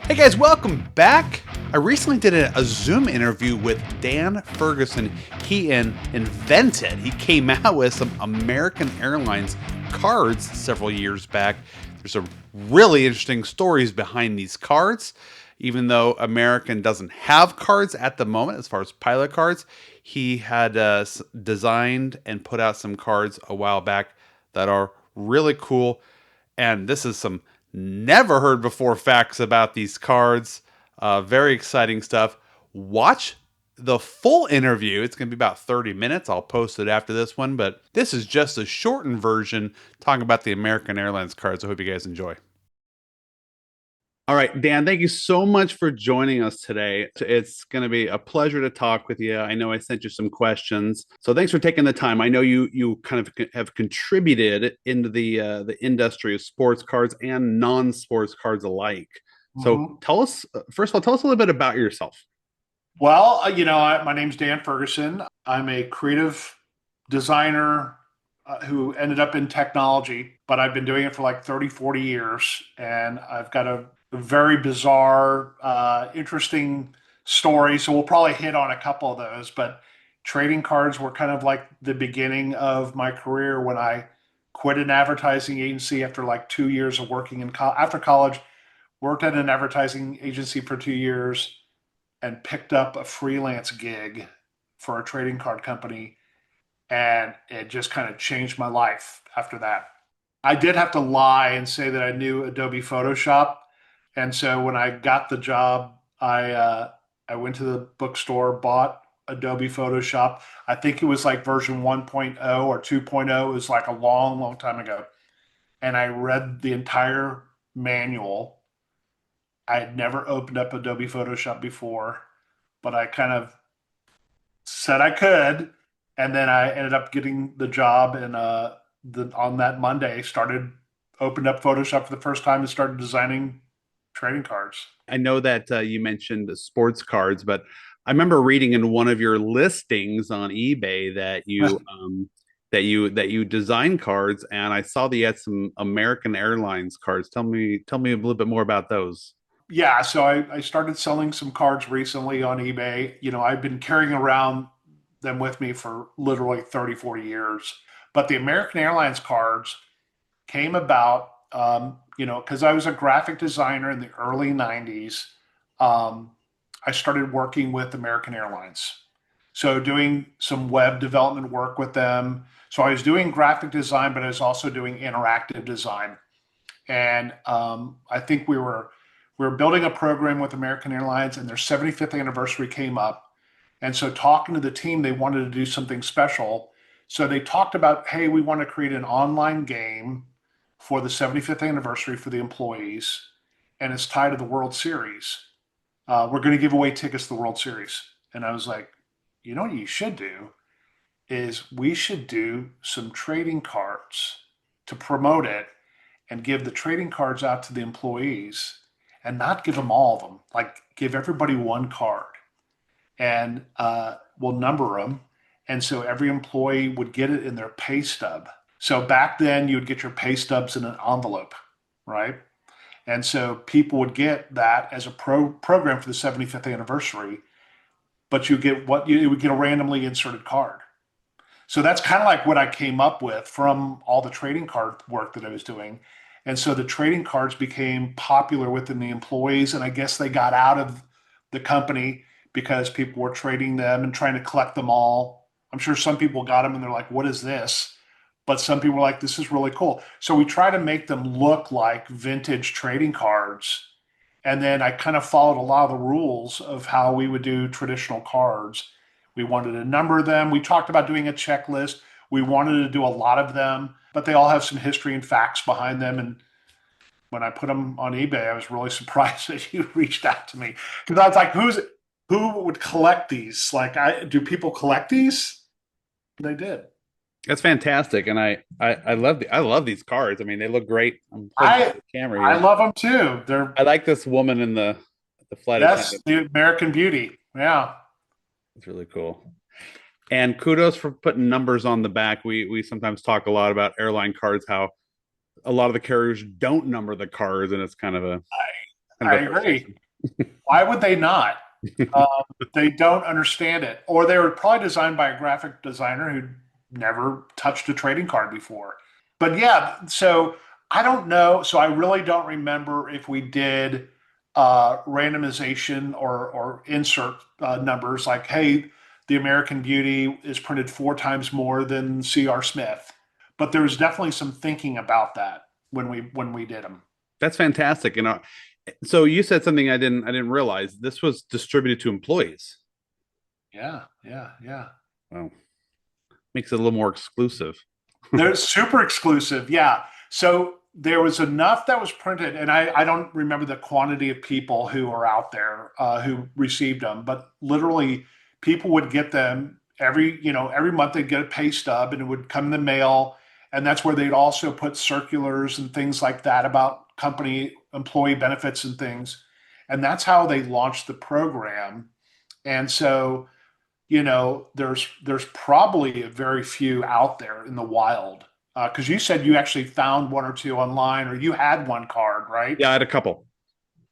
Hey guys, welcome back. I recently did a Zoom interview with Dan Ferguson. He came out with some American Airlines cards several years back. There's some really interesting stories behind these cards. Even though American doesn't have cards at the moment, as far as pilot cards, he had designed and put out some cards a while back that are really cool. And this is some never heard before facts about these cards. Very exciting stuff. Watch the full interview. It's going to be about 30 minutes. I'll post it after this one, but this is just a shortened version talking about the American Airlines cards. I hope you guys enjoy. All right, Dan, thank you so much for joining us today. It's going to be a pleasure to talk with you. I know I sent you some questions, so thanks for taking the time. I know you kind of have contributed into the industry of sports cards and non-sports cards alike. So hmm tell us, first of all, tell us a little bit about yourself. My name's Dan Ferguson. I'm a creative designer who ended up in technology, but I've been doing it for like 30, 40 years. And I've got a very bizarre, interesting story. So we'll probably hit on a couple of those. But trading cards were kind of like the beginning of my career when I quit an advertising agency after like 2 years of working after college, worked at an advertising agency for 2 years and picked up a freelance gig for a trading card company. And it just kind of changed my life after that. I did have to lie and say that I knew Adobe Photoshop. And so when I got the job, I went to the bookstore, bought Adobe Photoshop. I think it was like version 1.0 or 2.0. It was like a long, long time ago. And I read the entire manual. I had never opened up Adobe Photoshop before, but I kind of said I could, and then I ended up getting the job. And on that Monday, started opened up Photoshop for the first time and started designing trading cards. I know that you mentioned the sports cards, but I remember reading in one of your listings on eBay that you design cards, and I saw that you had some American Airlines cards. Tell me a little bit more about those. Yeah, so I started selling some cards recently on eBay. I've been carrying around them with me for literally 30, 40 years. But the American Airlines cards came about, because I was a graphic designer in the early 90s. Um, I started working with American Airlines. So doing some web development work with them. So I was doing graphic design, but I was also doing interactive design. And I think we were building a program with American Airlines, and their 75th anniversary came up. And so talking to the team, they wanted to do something special. So they talked about, hey, we want to create an online game for the 75th anniversary for the employees, and it's tied to the World Series. We're going to give away tickets to the World Series. And I was like, you know what you should do is we should do some trading cards to promote it and give the trading cards out to the employees and not give them all of them. Like give everybody one card and we'll number them. And so every employee would get it in their pay stub. So back then you would get your pay stubs in an envelope, right? And so people would get that as a program for the 75th anniversary, but you would get a randomly inserted card. So that's kind of like what I came up with from all the trading card work that I was doing. And so the trading cards became popular within the employees. And I guess they got out of the company because people were trading them and trying to collect them all. I'm sure some people got them and they're like, what is this? But some people were like, this is really cool. So we try to make them look like vintage trading cards. And then I kind of followed a lot of the rules of how we would do traditional cards. We wanted to number them. We talked about doing a checklist. We wanted to do a lot of them, but they all have some history and facts behind them. And when I put them on eBay, I was really surprised that you reached out to me because I was like, who would collect these? Like, do people collect these? They did. That's fantastic, and I love these cards. I mean, they look great. I'm putting up I the camera I here. love them too. They're I like this woman in the flight Yes, attendant. the American Beauty. Yeah. It's really cool. And kudos for putting numbers on the back. We sometimes talk a lot about airline cards, how a lot of the carriers don't number the cards, and it's kind of I Kind of a agree. frustration. Why would they not? Um, they don't understand it, or they were probably designed by a graphic designer who never touched a trading card before. But yeah, so I don't know. So I really don't remember if we did randomization or insert numbers like, hey, the American Beauty is printed 4 times more than C.R. Smith. But there was definitely some thinking about that when we did them. That's fantastic. So you said something I didn't realize. This was distributed to employees. Yeah, yeah, yeah. Wow, makes it a little more exclusive. They're super exclusive. Yeah. So there was enough that was printed, and I don't remember the quantity of people who are out there who received them, but literally people would get them every month they'd get a pay stub and it would come in the mail. And that's where they'd also put circulars and things like that about company employee benefits and things. And that's how they launched the program. And so there's probably a very few out there in the wild. Because you said you actually found one or two online, or you had one card, right? Yeah, I had a couple,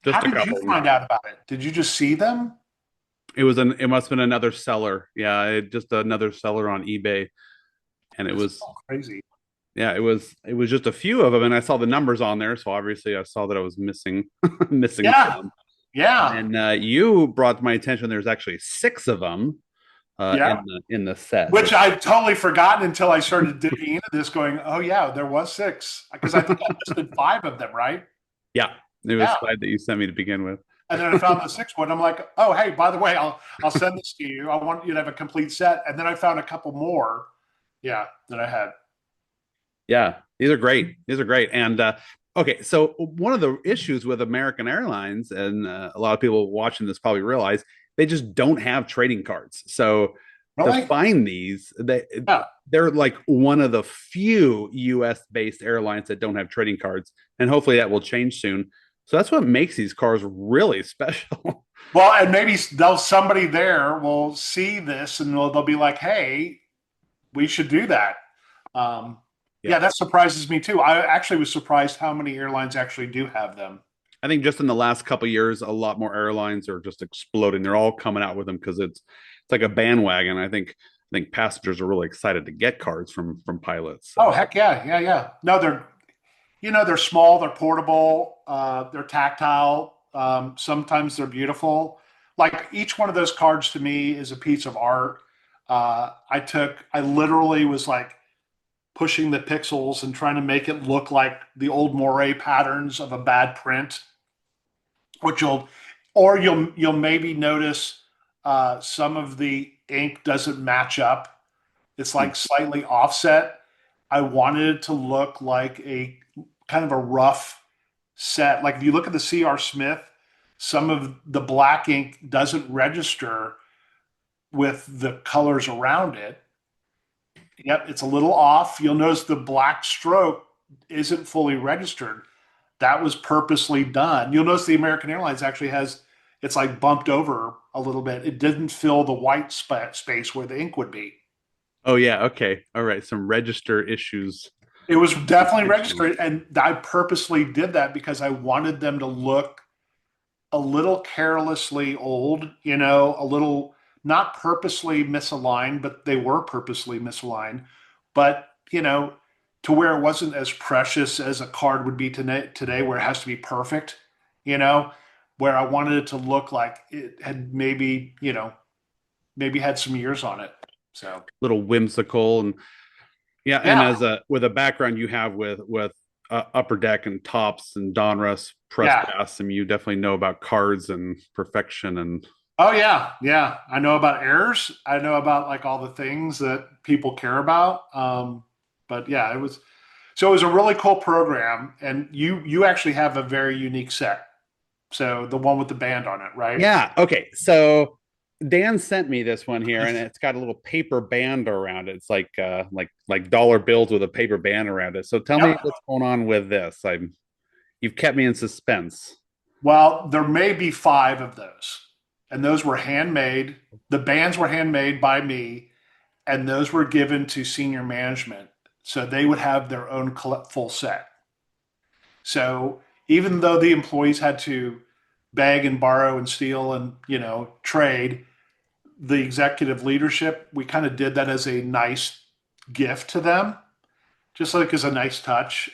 How just a did you couple. find out about it? Did you just see them? It must have been another seller. Yeah, just another seller on eBay, and it That's was so crazy. yeah, it was just a few of them, and I saw the numbers on there, so obviously I saw that I was missing missing Yeah, some. yeah, And you brought to my attention there's actually six of them yeah. in the set. So Which I'd totally forgotten until I started digging into this, going, "Oh yeah, there was six." Because I think I listed five of them, right? yeah, it was Yeah. five that you sent me to begin with. And then I found the sixth one. I'm like, "Oh hey, by the way, I'll send this to you. I want you to have a complete set." And then I found a couple more, yeah, that I had. Yeah, these are great. These are great. And okay, so one of the issues with American Airlines, and a lot of people watching this probably realize they just don't have trading cards. So to Really? find these, Yeah. they're like one of the few U.S. based airlines that don't have trading cards, and hopefully that will change soon. So that's what makes these cars really special. Well, and maybe somebody there will see this and they'll be like, "Hey, we should do that." Um, yeah, Yeah. that surprises me too. I actually was surprised how many airlines actually do have them. I think just in the last couple of years, a lot more airlines are just exploding. They're all coming out with them because it's like a bandwagon. I think passengers are really excited to get cards from pilots. Oh, So heck yeah, yeah, yeah. No, they're small, they're portable, they're tactile. Sometimes they're beautiful. Like each one of those cards to me is a piece of art. I literally was like pushing the pixels and trying to make it look like the old moire patterns of a bad print, which you'll maybe notice some of the ink doesn't match up. It's like slightly offset. I wanted it to look like a kind of a rough set. Like if you look at the C.R. Smith, some of the black ink doesn't register with the colors around it. Yep, it's a little off. You'll notice the black stroke isn't fully registered. That was purposely done. You'll notice the American Airlines actually has it's like bumped over a little bit. It didn't fill the white space where the ink would be. oh yeah, okay, all right, some register issues It was definitely intentionally. registered, and I purposely did that because I wanted them to look a little carelessly old, a little not purposely misaligned, but they were purposely misaligned. But, to where it wasn't as precious as a card would be today, where it has to be perfect, you know, where I wanted it to look like it had maybe had some years on it. So, Little whimsical and yeah, and yeah, as a with a background you have with upper deck and tops and Donruss press yeah. pass, I mean, you definitely know about cards and perfection and Oh yeah, yeah. I know about errors. I know about like all the things that people care about. But yeah, it was a really cool program, and you actually have a very unique set. So the one with the band on it, right? yeah. Okay, so Dan sent me this one here, and it's got a little paper band around it. It's like dollar bills with a paper band around it. So tell me Yep. what's going on with this. You've kept me in suspense. Well, there may be five of those, and those were handmade. The bands were handmade by me, and those were given to senior management, so they would have their own full set. So even though the employees had to beg and borrow and steal and, trade. The executive leadership, we kind of did that as a nice gift to them, just like as a nice touch.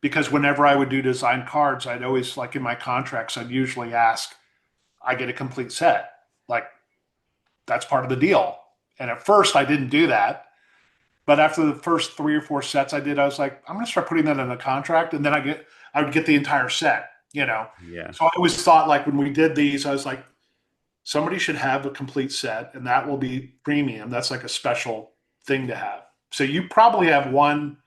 Because whenever I would do design cards, I'd always, like in my contracts, I'd usually ask, I get a complete set. Like that's part of the deal. And at first I didn't do that. But after the first 3 or 4 sets I did, I was like, I'm going to start putting that in a contract. And then I would get the entire set. Yeah. So I always thought, like, when we did these, I was like, somebody should have a complete set and that will be premium. That's like a special thing to have. So you probably have one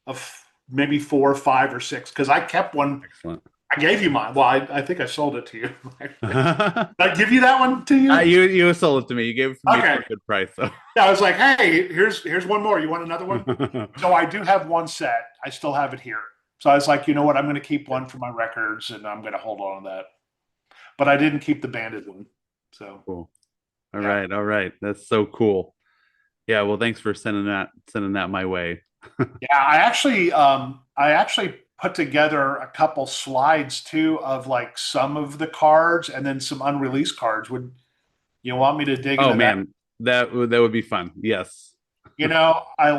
of maybe 4, 5, or 6, because I kept one. Excellent. I gave you mine. Well, I think I sold it to you. Did I give you that one to you? You sold it to me. You gave it to me Okay. for a good price. So. Yeah, I was like, hey, here's one more. You want another one? So I do have one set. I still have it here. So I was like, you know what? I'm going to keep one for my records, and I'm going to hold on to that. But I didn't keep the banded one. So Cool. All right. All right. That's so cool. Yeah. Well, thanks for sending that my way. Yeah, I actually put together a couple slides too of like some of the cards and then some unreleased cards. Would you want me to dig Oh into that? man, that would be fun. Yes. I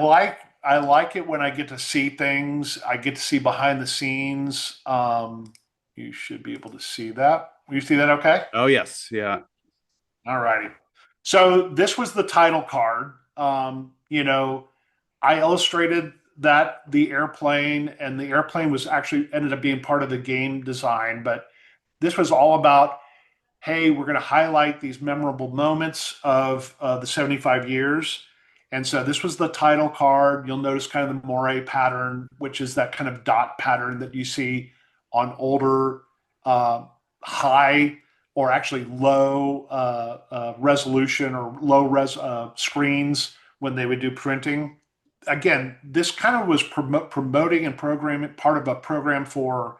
like it when I get to see things. I get to see behind the scenes. You should be able to see that. You see that okay? Oh yes. Yeah. All righty. So this was the title card. I illustrated that the airplane was actually ended up being part of the game design, but this was all about, hey, we're going to highlight these memorable moments of the 75 years. And so this was the title card. You'll notice kind of the moire pattern, which is that kind of dot pattern that you see on older high or actually low resolution or low res screens when they would do printing. Again, this kind of was promoting and programming part of a program for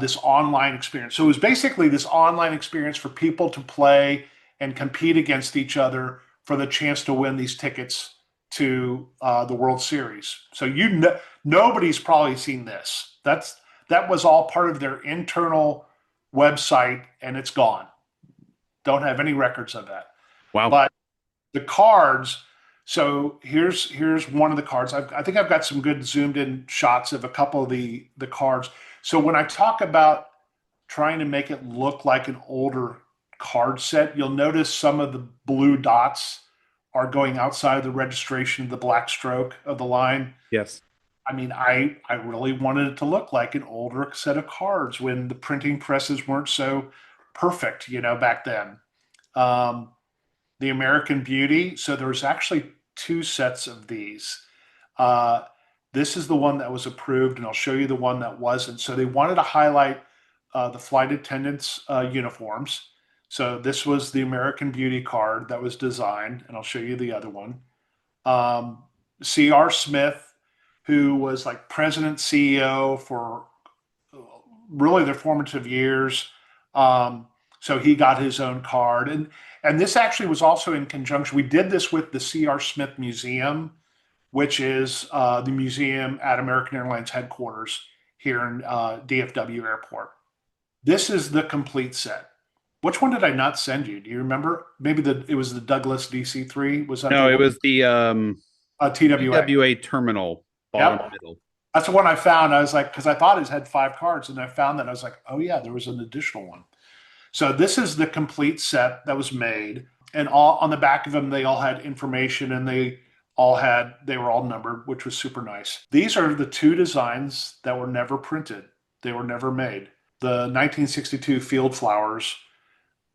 this online experience. So it was basically this online experience for people to play and compete against each other for the chance to win these tickets to the World Series. So nobody's probably seen this. That was all part of their internal website, and it's gone. Don't have any records of that. Wow. But the cards. So here's one of the cards. I think I've got some good zoomed in shots of a couple of the cards. So when I talk about trying to make it look like an older card set, you'll notice some of the blue dots are going outside of the registration of the black stroke of the line. Yes. I mean, I really wanted it to look like an older set of cards when the printing presses weren't so perfect, back then. The American Beauty. So there's actually 2 sets of these. This is the one that was approved, and I'll show you the one that wasn't. So they wanted to highlight the flight attendants' uniforms. So this was the American Beauty card that was designed, and I'll show you the other one. C.R. Smith, who was like president CEO for really their formative years. So he got his own card. And this actually was also in conjunction. We did this with the C.R. Smith Museum, which is the museum at American Airlines headquarters here in DFW Airport. This is the complete set. Which one did I not send you? Do you remember? Maybe it was the Douglas DC-3. Was that No, it was the TWA? TWA terminal bottom Yep. middle. That's the one I found. I was like, because I thought it had 5 cards, and I found that. I was like, oh yeah, there was an additional one. So this is the complete set that was made, and all on the back of them, they all had information, and they were all numbered, which was super nice. These are the 2 designs that were never printed. They were never made. The 1962 Field Flowers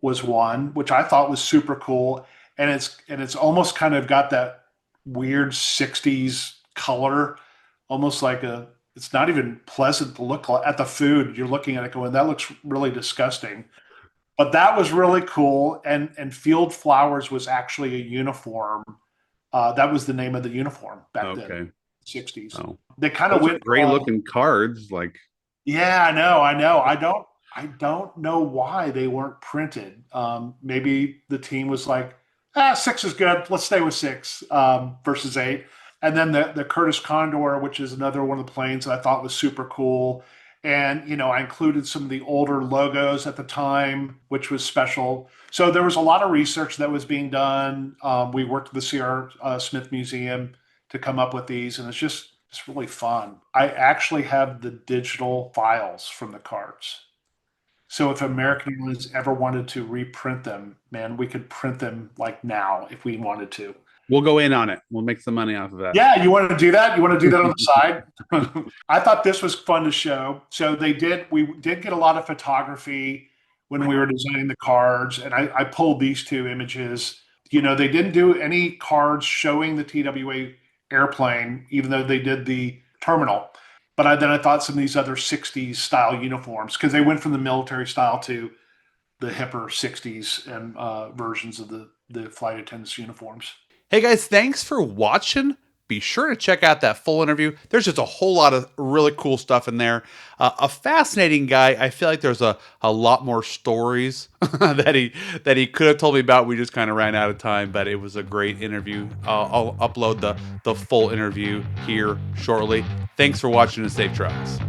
was one, which I thought was super cool, and it's almost kind of got that weird 60s color, almost like it's not even pleasant to look at the food. You're looking at it going, that looks really disgusting. But that was really cool. And Field Flowers was actually a uniform. That was the name of the uniform back then, 60s. Oh. They kind of went great looking cards. Like, yeah, I know. I don't know why they weren't printed. Maybe the team was like, 6 is good. Let's stay with 6 versus 8. And then the Curtis Condor, which is another one of the planes that I thought was super cool. And, I included some of the older logos at the time, which was special. So there was a lot of research that was being done. We worked with the C.R. Smith Museum to come up with these, and it's really fun. I actually have the digital files from the cards. So if American Airlines ever wanted to reprint them, man, we could print them like now if we wanted to. We'll go in on it. We'll make some money off of that. Yeah, you want to do that? You want to do that on the side? I thought this was fun to show. So we did get a lot of photography when we were designing the cards, and I pulled these two images. They didn't do any cards showing the TWA airplane, even though they did the terminal. But then I thought some of these other 60s style uniforms, because they went from the military style to the hipper 60s and versions of the flight attendants uniforms. Hey guys, thanks for watching. Be sure to check out that full interview. There's just a whole lot of really cool stuff in there. A fascinating guy. I feel like there's a lot more stories that he could have told me about. We just kind of ran out of time, but it was a great interview. I'll upload the full interview here shortly. Thanks for watching and safe travels.